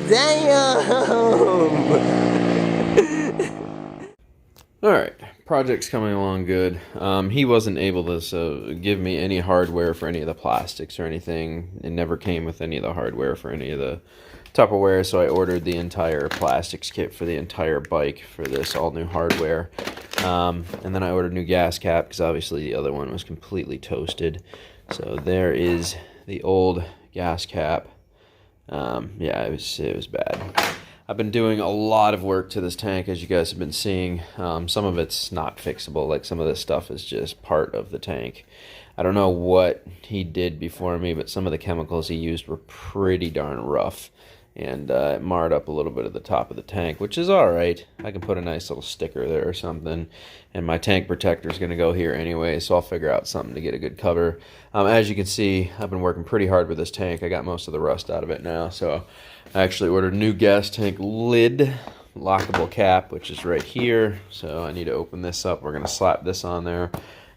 Damn! Alright, project's coming along good. He wasn't able to give me any hardware for any of the plastics or anything. It never came with any of the hardware for any of the Tupperware, so I ordered the entire plastics kit for the entire bike for this all new hardware. And then I ordered a new gas cap because obviously the other one was completely toasted. So there is the old gas cap. Yeah, it was bad. I've been doing a lot of work to this tank, as you guys have been seeing. Some of it's not fixable, like some of this stuff is just part of the tank. I don't know what he did before me, but some of the chemicals he used were pretty darn rough. And it marred up a little bit of the top of the tank, which is alright. I can put a nice little sticker there or something. And my tank protector is going to go here anyway, so I'll figure out something to get a good cover. As you can see, I've been working pretty hard with this tank. I got most of the rust out of it now, so I actually ordered a new gas tank lid, lockable cap, which is right here. So I need to open this up. We're going to slap this on there.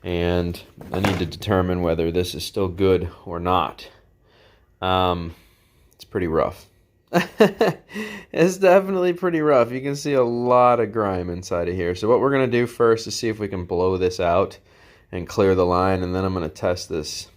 And I need to determine whether this is still good or not. It's pretty rough. It's definitely pretty rough. You can see a lot of grime inside of here. So what we're going to do first is see if we can blow this out and clear the line. And then I'm going to test this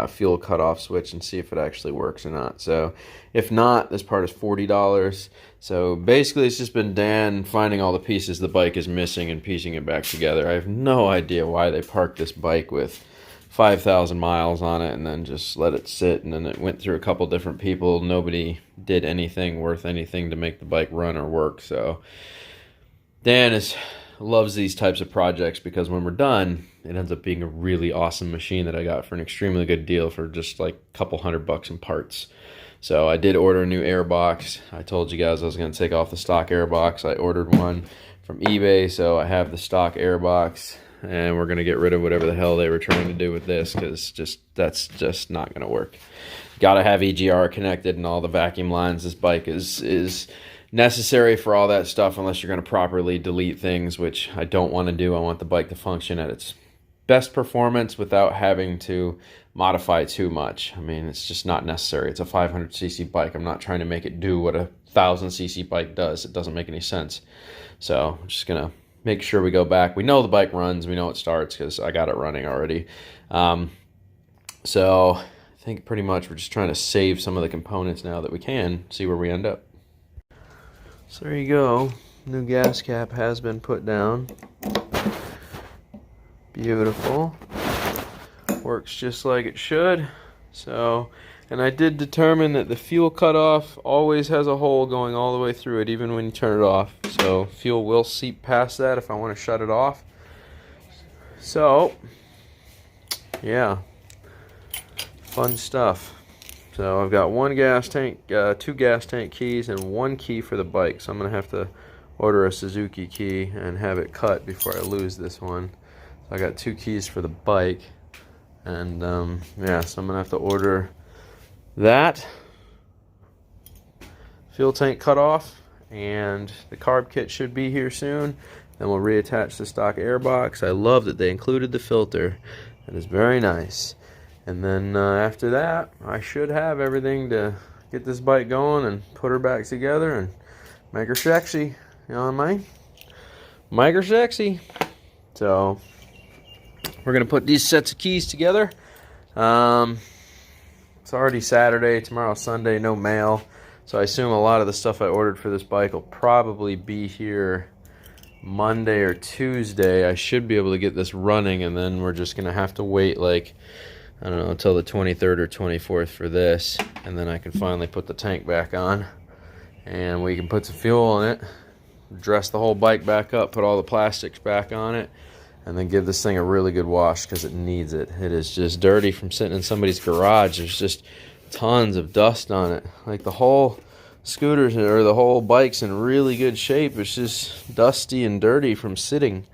fuel cutoff switch and see if it actually works or not. So if not, this part is $40. So basically it's just been Dan finding all the pieces the bike is missing and piecing it back together. I have no idea why they parked this bike with 5,000 miles on it and then just let it sit, and then it went through a couple different people. Nobody did anything worth anything to make the bike run or work. So Dan loves these types of projects because when we're done, it ends up being a really awesome machine that I got for an extremely good deal for just like a couple $100 in parts. So I did order a new air box. I told you guys I was going to take off the stock air box. I ordered one from eBay, so I have the stock air box. And we're going to get rid of whatever the hell they were trying to do with this, because that's just not going to work. Got to have EGR connected and all the vacuum lines. This bike is necessary for all that stuff unless you're going to properly delete things, which I don't want to do. I want the bike to function at its best performance without having to modify too much. I mean, it's just not necessary. It's a 500cc bike. I'm not trying to make it do what a 1000cc bike does. It doesn't make any sense. So I'm just going to make sure we go back. We know the bike runs. We know it starts because I got it running already. So I think pretty much we're just trying to save some of the components now that we can, see where we end up. So there you go. New gas cap has been put down. Beautiful. Works just like it should. So, and I did determine that the fuel cutoff always has a hole going all the way through it, even when you turn it off. So fuel will seep past that if I want to shut it off. So, yeah, fun stuff. So I've got one gas tank, two gas tank keys, and one key for the bike. So I'm going to have to order a Suzuki key and have it cut before I lose this one. So I got two keys for the bike. And yeah, so I'm going to have to order that, fuel tank cutoff, and the carb kit should be here soon. Then we'll reattach the stock air box. I love that they included the filter. That is very nice. And then after that, I should have everything to get this bike going and put her back together and make her sexy. You know what I mean? Make her sexy. So we're going to put these sets of keys together. It's already Saturday, tomorrow's Sunday, no mail. So I assume a lot of the stuff I ordered for this bike will probably be here Monday or Tuesday. I should be able to get this running, and then we're just going to have to wait like, I don't know, until the 23rd or 24th for this. And then I can finally put the tank back on. And we can put some fuel in it, dress the whole bike back up, put all the plastics back on it, and then give this thing a really good wash because it needs it. It is just dirty from sitting in somebody's garage. There's just tons of dust on it. Like the whole scooter's or the whole bike's in really good shape. It's just dusty and dirty from sitting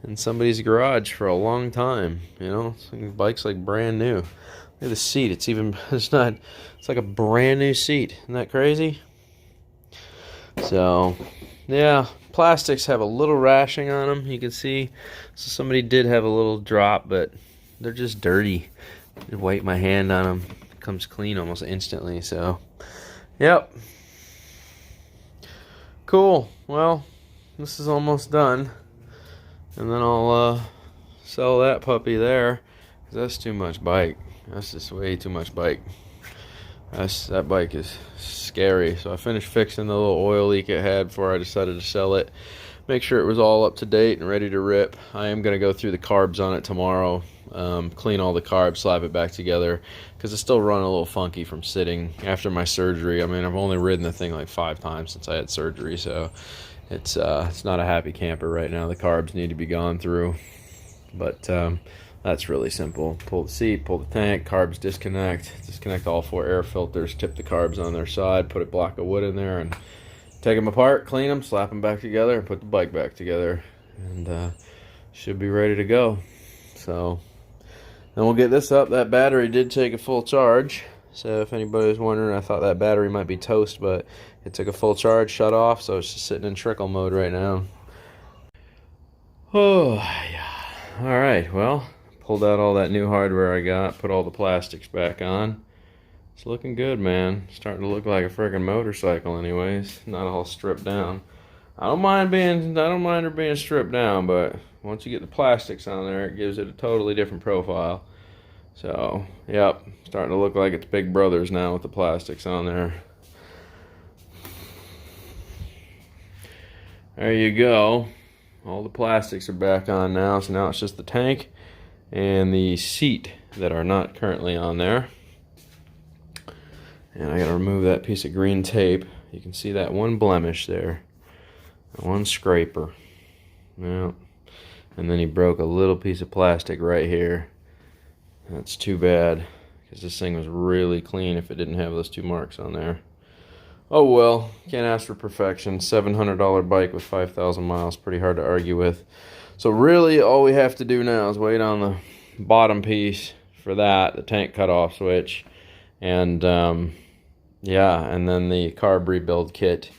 in somebody's garage for a long time. You know, the bike's like brand new. Look at the seat. It's like a brand new seat. Isn't that crazy? So, yeah. Plastics have a little rashing on them, you can see. So somebody did have a little drop, but they're just dirty. I wipe my hand on them. It comes clean almost instantly. So, yep. cool. Well, this is almost done. And then I'll sell that puppy there. 'Cause that's too much bike. That's just way too much bike. That bike is scary. So I finished fixing the little oil leak it had before I decided to sell it. Make sure it was all up to date and ready to rip. I am going to go through the carbs on it tomorrow. Clean all the carbs, slap it back together. Because it's still running a little funky from sitting after my surgery. I mean, I've only ridden the thing like 5 times since I had surgery. So it's not a happy camper right now. The carbs need to be gone through. But that's really simple. Pull the seat, pull the tank, carbs disconnect all 4 air filters, tip the carbs on their side, put a block of wood in there, and take them apart, clean them, slap them back together, and put the bike back together. And should be ready to go. So then we'll get this up. That battery did take a full charge. So if anybody was wondering, I thought that battery might be toast, but it took a full charge, shut off, so it's just sitting in trickle mode right now. Oh, yeah. All right, well, pulled out all that new hardware I got, put all the plastics back on. It's looking good, man. Starting to look like a freaking motorcycle anyways. Not all stripped down. I don't mind her being stripped down, but once you get the plastics on there, it gives it a totally different profile. So, yep, starting to look like it's Big Brothers now with the plastics on there. There you go. All the plastics are back on now, so now it's just the tank and the seat that are not currently on there. And I gotta remove that piece of green tape. You can see that one blemish there, that one scraper. Yeah. And then he broke a little piece of plastic right here. That's too bad, because this thing was really clean if it didn't have those 2 marks on there. Oh well, can't ask for perfection. $700 bike with 5,000 miles, pretty hard to argue with. So really all we have to do now is wait on the bottom piece for that, the tank cutoff switch, and yeah, and then the carb rebuild kit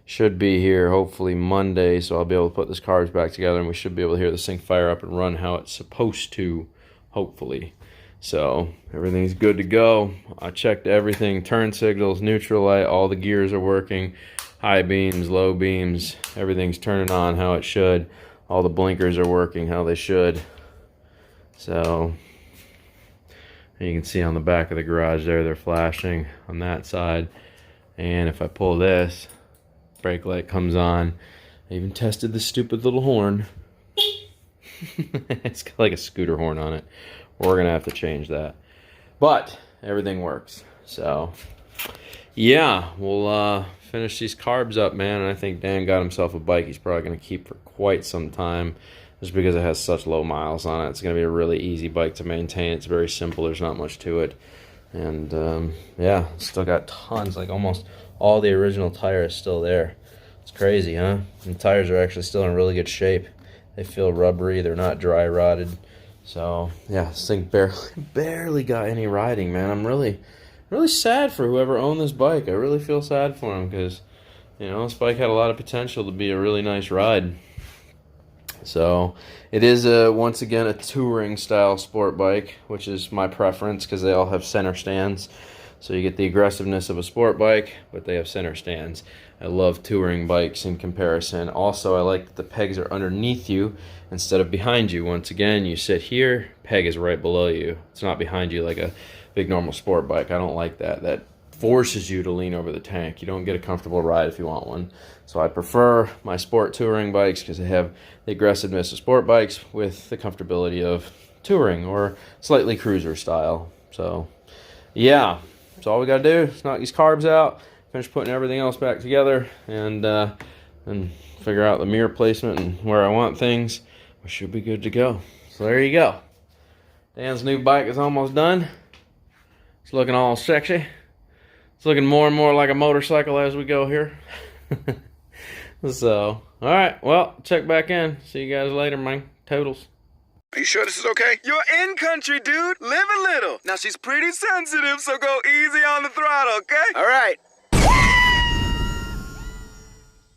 should be here hopefully Monday, so I'll be able to put this carbs back together and we should be able to hear the sync fire up and run how it's supposed to, hopefully. So everything's good to go. I checked everything, turn signals, neutral light, all the gears are working, high beams, low beams, everything's turning on how it should. All the blinkers are working how they should. So you can see on the back of the garage there, they're flashing on that side. And if I pull this, brake light comes on. I even tested the stupid little horn. It's got like a scooter horn on it. We're gonna have to change that, but everything works. So yeah, we'll finish these carbs up, man. And I think Dan got himself a bike he's probably gonna keep for quite some time, just because it has such low miles on it. It's gonna be a really easy bike to maintain. It's very simple, there's not much to it. And yeah, still got tons, like almost all the original tire is still there. It's crazy, huh? And the tires are actually still in really good shape. They feel rubbery, they're not dry rotted. So yeah, this thing barely got any riding, man. I'm really sad for whoever owned this bike. I really feel sad for him, because you know, this bike had a lot of potential to be a really nice ride. So it is once again a touring style sport bike, which is my preference because they all have center stands. So you get the aggressiveness of a sport bike, but they have center stands. I love touring bikes in comparison. Also, I like that the pegs are underneath you instead of behind you. Once again, you sit here, peg is right below you. It's not behind you like a big normal sport bike. I don't like that. That forces you to lean over the tank. You don't get a comfortable ride if you want one. So I prefer my sport touring bikes because they have the aggressiveness of sport bikes with the comfortability of touring or slightly cruiser style. So yeah, that's all we gotta do is knock these carbs out, finish putting everything else back together, and figure out the mirror placement and where I want things. We should be good to go. So there you go. Dan's new bike is almost done. It's looking all sexy. It's looking more and more like a motorcycle as we go here. So, alright, well, check back in. See you guys later, man. Totals. Are you sure this is okay? You're in country, dude. Live a little. Now, she's pretty sensitive, so go easy on the throttle, okay? All right.